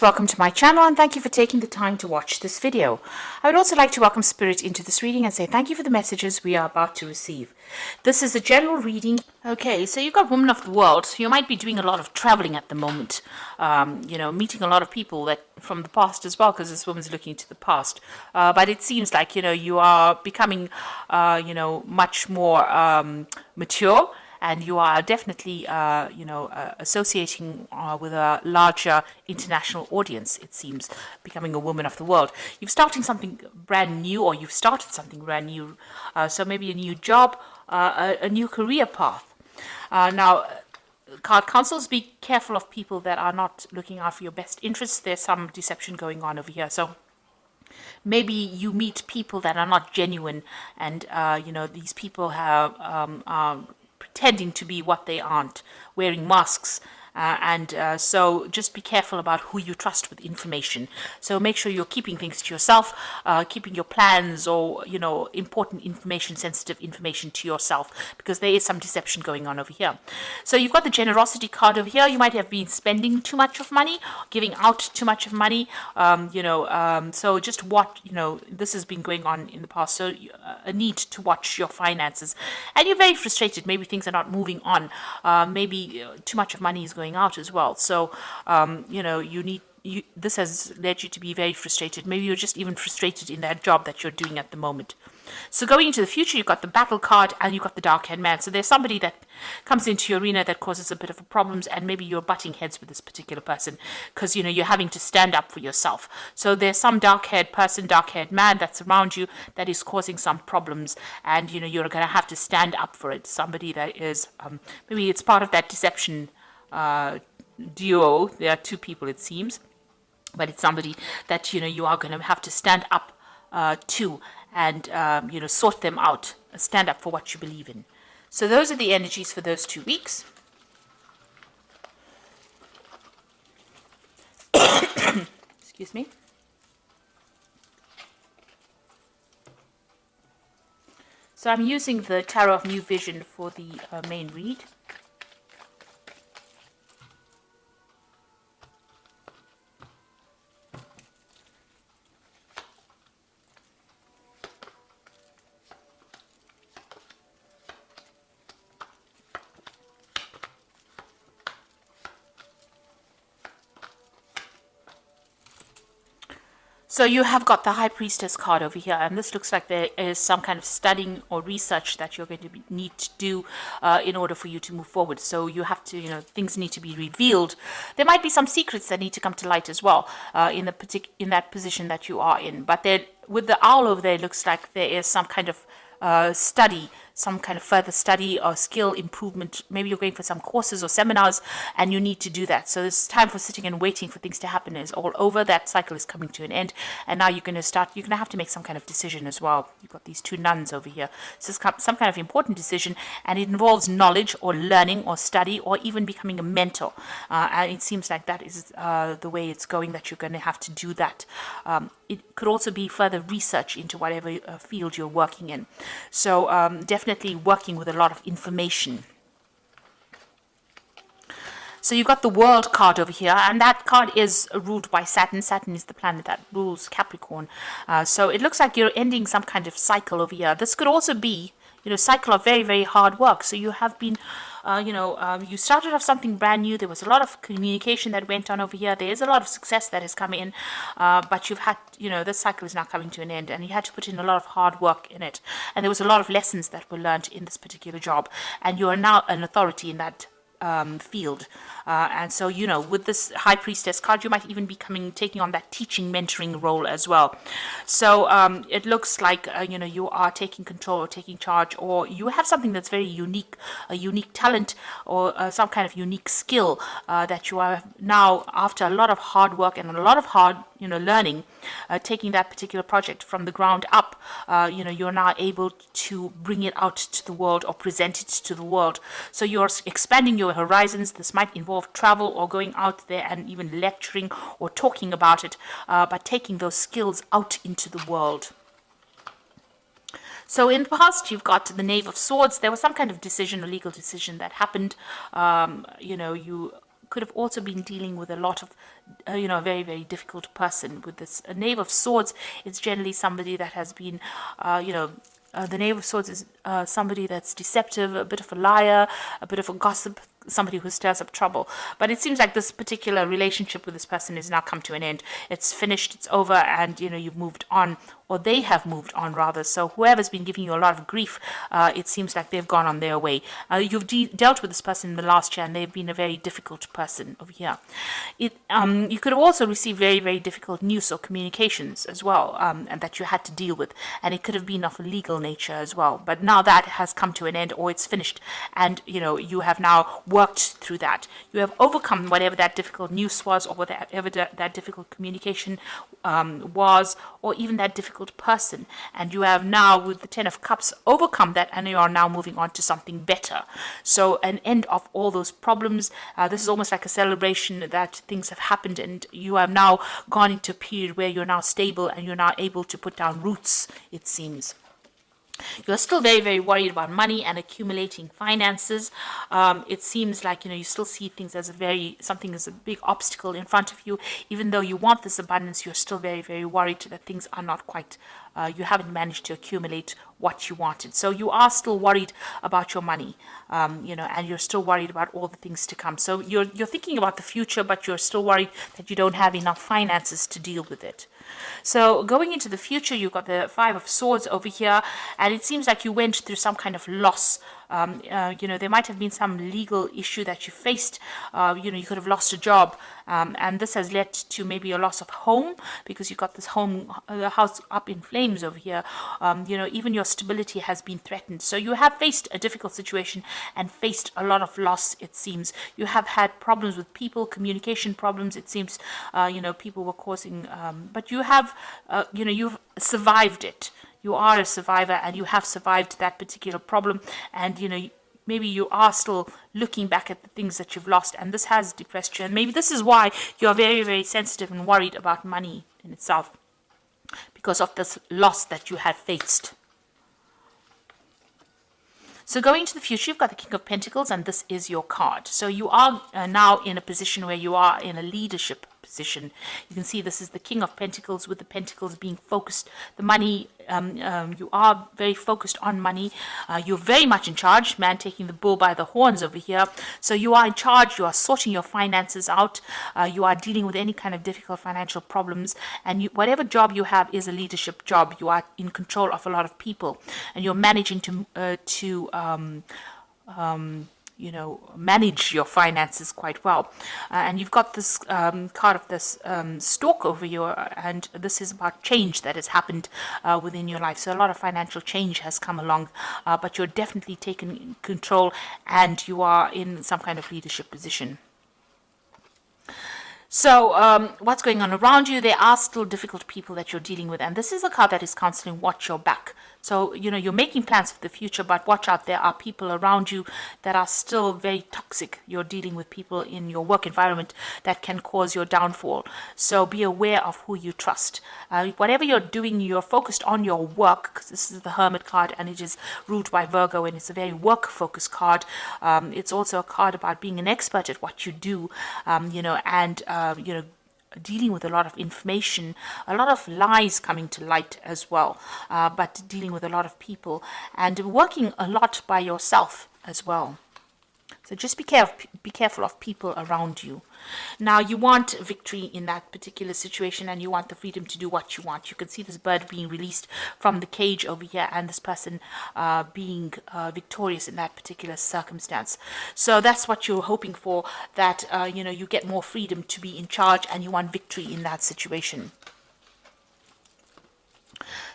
Welcome to my channel and thank you for taking the time to watch this video. I would also like to welcome Spirit into this reading and say thank you for the messages we are about to receive. This is a general reading. Okay, so you've got Woman of the World. You might be doing a lot of traveling at the moment, meeting a lot of people that from the past as well, because this woman's looking to the past. But it seems like, you are becoming, much more mature. And you are definitely, associating with a larger international audience, it seems, becoming a woman of the world. You're starting something brand new, or you've started something brand new. So maybe a new job, a new career path. Now, card counsels, be careful of people that are not looking out for your best interests. There's some deception going on over here. So maybe you meet people that are not genuine, and, these people have pretending to be what they aren't, wearing masks. So just be careful about who you trust with information. So make sure you're keeping things to yourself, keeping your plans or, important information, sensitive information to yourself, because there is some deception going on over here. So you've got the generosity card over here. You might have been spending too much of money, giving out too much of money, so just what, this has been going on in the past. So a need to watch your finances, and you're very frustrated. Maybe things are not moving on. Maybe too much of money is going out as well. So, this has led you to be very frustrated. Maybe you're just even frustrated in that job that you're doing at the moment. So going into the future, you've got the battle card and you've got the dark-haired man. So there's somebody that comes into your arena that causes a bit of problems, and maybe you're butting heads with this particular person because, you're having to stand up for yourself. So there's some dark-haired person, dark-haired man that's around you that is causing some problems, and, you're going to have to stand up for it. Somebody that is, maybe it's part of that deception duo. There are two people, it seems, but it's somebody that you are going to have to stand up to, and sort them out, stand up for what you believe in. So those are the energies for those 2 weeks. Excuse me. So I'm using the Tarot of New Vision for the main read. So you have got the High Priestess card over here, and this looks like there is some kind of studying or research that you're going to need to do in order for you to move forward. So you have to, things need to be revealed. There might be some secrets that need to come to light as well in that position that you are in. But with the owl over there, it looks like there is some kind of study, some kind of further study or skill improvement. Maybe you're going for some courses or seminars and you need to do that. So it's time for sitting and waiting for things to happen is all over. That cycle is coming to an end, and now you're going to have to make some kind of decision as well. You've got these two nuns over here. So it's some kind of important decision, and it involves knowledge or learning or study or even becoming a mentor. And it seems like that is the way it's going, that you're going to have to do that. It could also be further research into whatever field you're working in. So definitely working with a lot of information. So you've got the World card over here, and that card is ruled by Saturn. Saturn is the planet that rules Capricorn. So it looks like you're ending some kind of cycle over here. This could also be, cycle of very, very hard work. So you have been, you started off something brand new. There was a lot of communication that went on over here. There is a lot of success that has come in, but you've had, this cycle is now coming to an end, and you had to put in a lot of hard work in it. And there was a lot of lessons that were learned in this particular job, and you are now an authority in that field. And so, with this High Priestess card, you might even be taking on that teaching, mentoring role as well. So it looks like, you are taking control or taking charge, or you have something that's very unique, a unique talent or some kind of unique skill that you are now, after a lot of hard work and a lot of hard, learning, taking that particular project from the ground up, you're now able to bring it out to the world or present it to the world. So you're expanding your horizons. This might involve travel or going out there and even lecturing or talking about it, but taking those skills out into the world. So in the past, you've got the Knave of Swords. There was some kind of decision, a legal decision that happened. You could have also been dealing with a lot of, a very, very difficult person. With this Knave of Swords, it's generally somebody that has been, the Knave of Swords is somebody that's deceptive, a bit of a liar, a bit of a gossip, somebody who stirs up trouble. But it seems like this particular relationship with this person has now come to an end. It's finished, it's over, and you've moved on, or they have moved on rather. So whoever's been giving you a lot of grief, it seems like they've gone on their way. You've dealt with this person in the last year, and they've been a very difficult person over here. You could have also received very, very difficult news or communications as well, and that you had to deal with, and it could have been of a legal nature as well. But now that has come to an end, or it's finished, and you have now worked through that. You have overcome whatever that difficult news was, or whatever that difficult communication was, or even that difficult person, and you have now, with the Ten of Cups, overcome that, and you are now moving on to something better. So an end of all those problems. This is almost like a celebration that things have happened, and you have now gone into a period where you're now stable and you're now able to put down roots, it seems. You're still very, very worried about money and accumulating finances. It seems like, you still see things as something as a big obstacle in front of you. Even though you want this abundance, you're still very, very worried that things are not quite, you haven't managed to accumulate what you wanted. So you are still worried about your money, and you're still worried about all the things to come. So you're thinking about the future, but you're still worried that you don't have enough finances to deal with it. So going into the future, you've got the Five of Swords over here, and it seems like you went through some kind of loss. There might have been some legal issue that you faced. You could have lost a job, and this has led to maybe a loss of home, because you've got this house up in flames over here. Even your stability has been threatened. So you have faced a difficult situation and faced a lot of loss, it seems. You have had problems with people, communication problems, it seems. People were causing, but you have, you've survived it. You are a survivor, and you have survived that particular problem, and maybe you are still looking back at the things that you've lost, and this has depressed you, and maybe this is why you're very, very sensitive and worried about money in itself, because of this loss that you have faced. So going to the future, you've got the King of Pentacles, and this is your card. So you are now in a position where you are in a leadership position. You can see this is the King of Pentacles, with the pentacles being focused. The money, you are very focused on money. You're very much in charge, man taking the bull by the horns over here. So you are in charge, you are sorting your finances out, you are dealing with any kind of difficult financial problems, and whatever job you have is a leadership job. You are in control of a lot of people, and you're managing to manage your finances quite well. And you've got this card of this stork over you, and this is about change that has happened within your life. So a lot of financial change has come along, but you're definitely taking control, and you are in some kind of leadership position. So what's going on around you? There are still difficult people that you're dealing with, and this is a card that is counseling, watch your back. So, you're making plans for the future, but watch out. There are people around you that are still very toxic. You're dealing with people in your work environment that can cause your downfall. So be aware of who you trust. Whatever you're doing, you're focused on your work, because this is the Hermit card, and it is ruled by Virgo, and it's a very work-focused card. It's also a card about being an expert at what you do, dealing with a lot of information, a lot of lies coming to light as well, but dealing with a lot of people, and working a lot by yourself as well. So just be careful of people around you. Now, you want victory in that particular situation, and you want the freedom to do what you want. You can see this bird being released from the cage over here, and this person being victorious in that particular circumstance. So that's what you're hoping for, that you get more freedom to be in charge, and you want victory in that situation.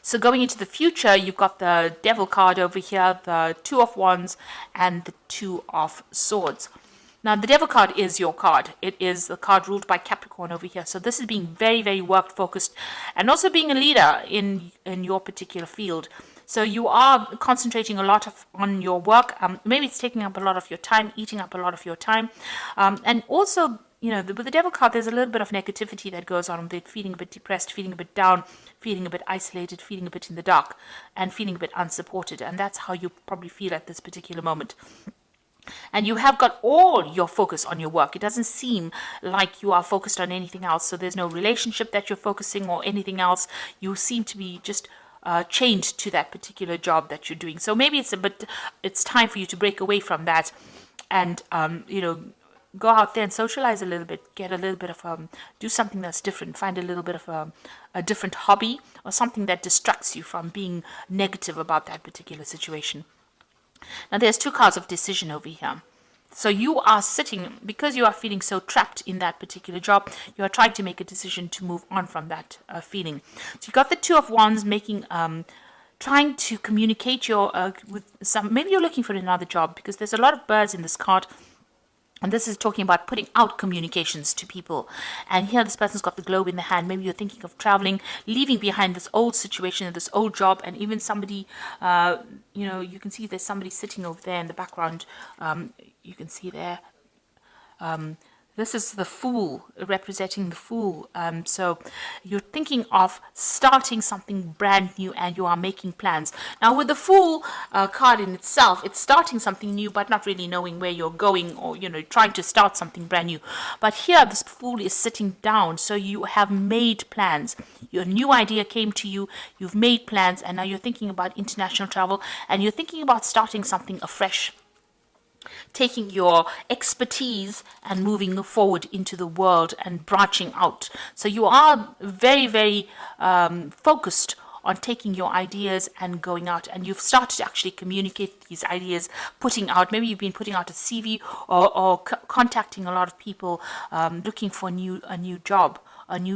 So going into the future, you've got the Devil card over here, the Two of Wands, and the Two of Swords. Now, the Devil card is your card. It is the card ruled by Capricorn over here. So this is being very, very work-focused, and also being a leader in your particular field. So you are concentrating a lot on your work. Maybe it's taking up a lot of your time, eating up a lot of your time. And also, with the Devil card, there's a little bit of negativity that goes on with it, feeling a bit depressed, feeling a bit down, feeling a bit isolated, feeling a bit in the dark, and feeling a bit unsupported. And that's how you probably feel at this particular moment. and you have got all your focus on your work. It doesn't seem like you are focused on anything else. So there's no relationship that you're focusing or anything else. You seem to be just chained to that particular job that you're doing. So maybe it's time for you to break away from that, and go out there and socialize a little bit, get a little bit of do something that's different, find a little bit of a different hobby or something that distracts you from being negative about that particular situation. Now there's two cards of decision over here. So you are sitting, because you are feeling so trapped in that particular job, you are trying to make a decision to move on from that feeling. So you got the Two of Wands making, trying to communicate with some, maybe you're looking for another job, because there's a lot of birds in this card. And this is talking about putting out communications to people. And here this person's got the globe in the hand. Maybe you're thinking of traveling, leaving behind this old situation, this old job, and even somebody, you can see there's somebody sitting over there in the background. You can see there. This is the Fool, representing the Fool. So you're thinking of starting something brand new, and you are making plans. Now with the Fool card in itself, it's starting something new but not really knowing where you're going, or trying to start something brand new. But here this Fool is sitting down, so you have made plans. Your new idea came to you, you've made plans, and now you're thinking about international travel, and you're thinking about starting something afresh, taking your expertise and moving forward into the world and branching out. So you are very, very focused on taking your ideas and going out, and you've started to actually communicate these ideas, putting out, maybe you've been putting out a CV, or contacting a lot of people, looking for a new job,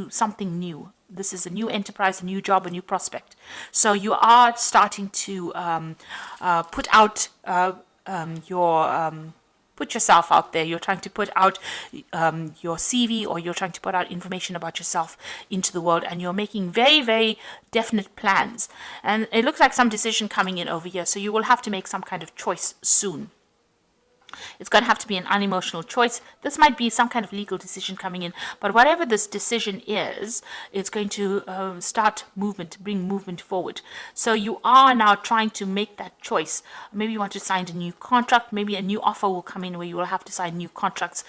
something new. This is a new enterprise, a new job, a new prospect. So you are starting to put out put yourself out there. You're trying to put out your CV, or you're trying to put out information about yourself into the world, and you're making very, very definite plans. And it looks like some decision coming in over here, so you will have to make some kind of choice soon. It's going to have to be an unemotional choice. This might be some kind of legal decision coming in, but whatever this decision is, it's going to start movement, bring movement forward. So you are now trying to make that choice. Maybe you want to sign a new contract. Maybe a new offer will come in where you will have to sign new contracts,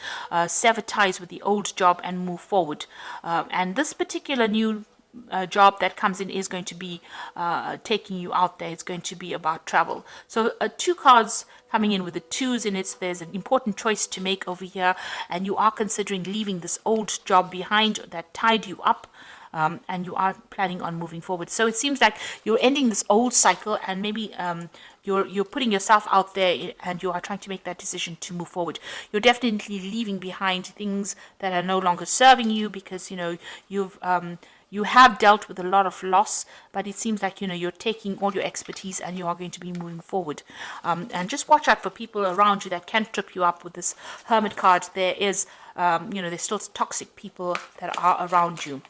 sever ties with the old job, and move forward. And this particular new job that comes in is going to be taking you out there. It's going to be about travel. So two cards coming in with the twos in it. There's an important choice to make over here, and you are considering leaving this old job behind that tied you up, and you are planning on moving forward. So it seems like you're ending this old cycle, and maybe you're putting yourself out there, and you are trying to make that decision to move forward. You're definitely leaving behind things that are no longer serving you, because you have dealt with a lot of loss, but it seems like you're taking all your expertise and you are going to be moving forward. And just watch out for people around you that can trip you up with this Hermit card. There is, there's still toxic people that are around you.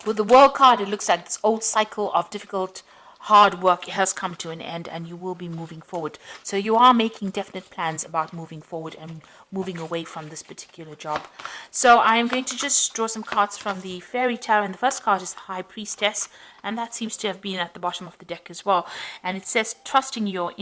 With the World card, it looks like this old cycle of difficult, hard work has come to an end, and you will be moving forward. So you are making definite plans about moving forward and moving away from this particular job. So I am going to just draw some cards from the Fairy Tarot, and the first card is the High Priestess, and that seems to have been at the bottom of the deck as well. And it says, trusting your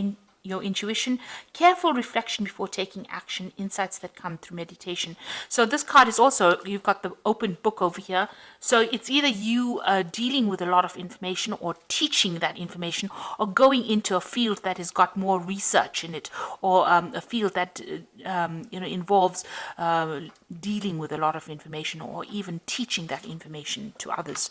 intuition, careful reflection before taking action, insights that come through meditation. So this card is also, you've got the open book over here. So it's either you dealing with a lot of information, or teaching that information, or going into a field that has got more research in it, or a field that involves dealing with a lot of information, or even teaching that information to others.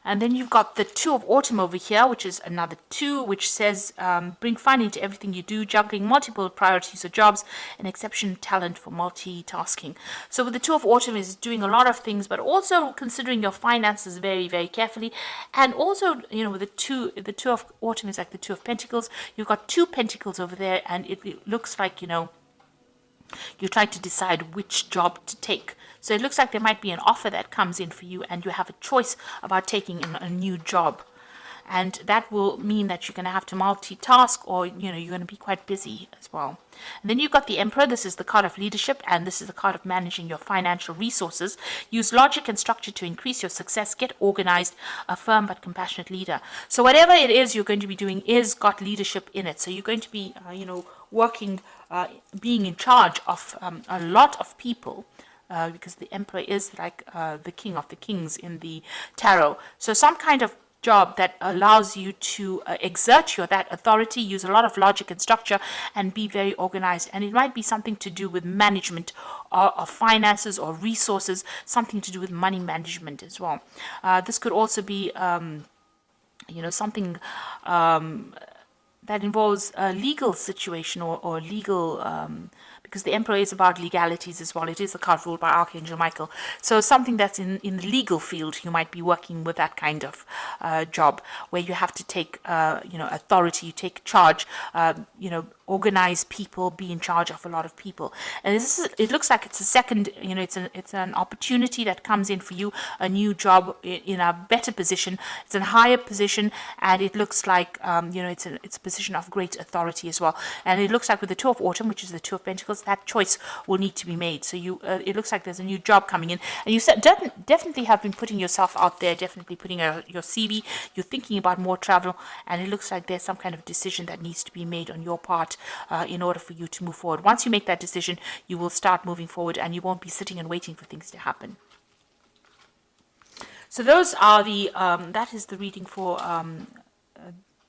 And then you've got the Two of Autumn over here, which is another two, which says, bring fun into everything you do, juggling multiple priorities or jobs, and exceptional talent for multitasking. So with the Two of Autumn is doing a lot of things, but also considering your finances very, very carefully. And also, with the two of Autumn is like the Two of Pentacles. You've got two pentacles over there, and it looks like, you're trying to decide which job to take. So it looks like there might be an offer that comes in for you, and you have a choice about taking a new job. And that will mean that you're going to have to multitask, or, you're going to be quite busy as well. And then you've got the Emperor. This is the card of leadership, and this is the card of managing your financial resources. Use logic and structure to increase your success. Get organized, a firm but compassionate leader. So whatever it is you're going to be doing is got leadership in it. So you're going to be, working, being in charge of a lot of people, because the emperor is like the king of the kings in the tarot. So some kind of job that allows you to exert that authority, use a lot of logic and structure, and be very organized. And it might be something to do with management of finances or resources, something to do with money management as well. This could also be something that involves a legal situation or legal, because the emperor is about legalities as well. It is a card ruled by Archangel Michael. So something that's in the legal field, you might be working with that kind of job where you have to take, authority, you take charge, organize people, be in charge of a lot of people. And it looks like it's a second, it's an opportunity that comes in for you, a new job in a better position. It's a higher position, and it looks like, it's a position of great authority as well. And it looks like with the Two of Autumn, which is the Two of Pentacles, that choice will need to be made. So it looks like there's a new job coming in, and you definitely have been putting yourself out there, definitely putting your CV. You're thinking about more travel, and it looks like there's some kind of decision that needs to be made on your part in order for you to move forward. Once you make that decision, you will start moving forward, and you won't be sitting and waiting for things to happen. So those are that is the reading for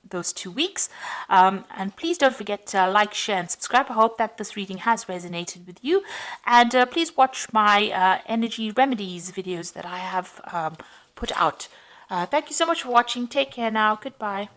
those 2 weeks. And please don't forget to like, share, and subscribe. I hope that this reading has resonated with you. And please watch my energy remedies videos that I have put out. Thank you so much for watching. Take care now. Goodbye.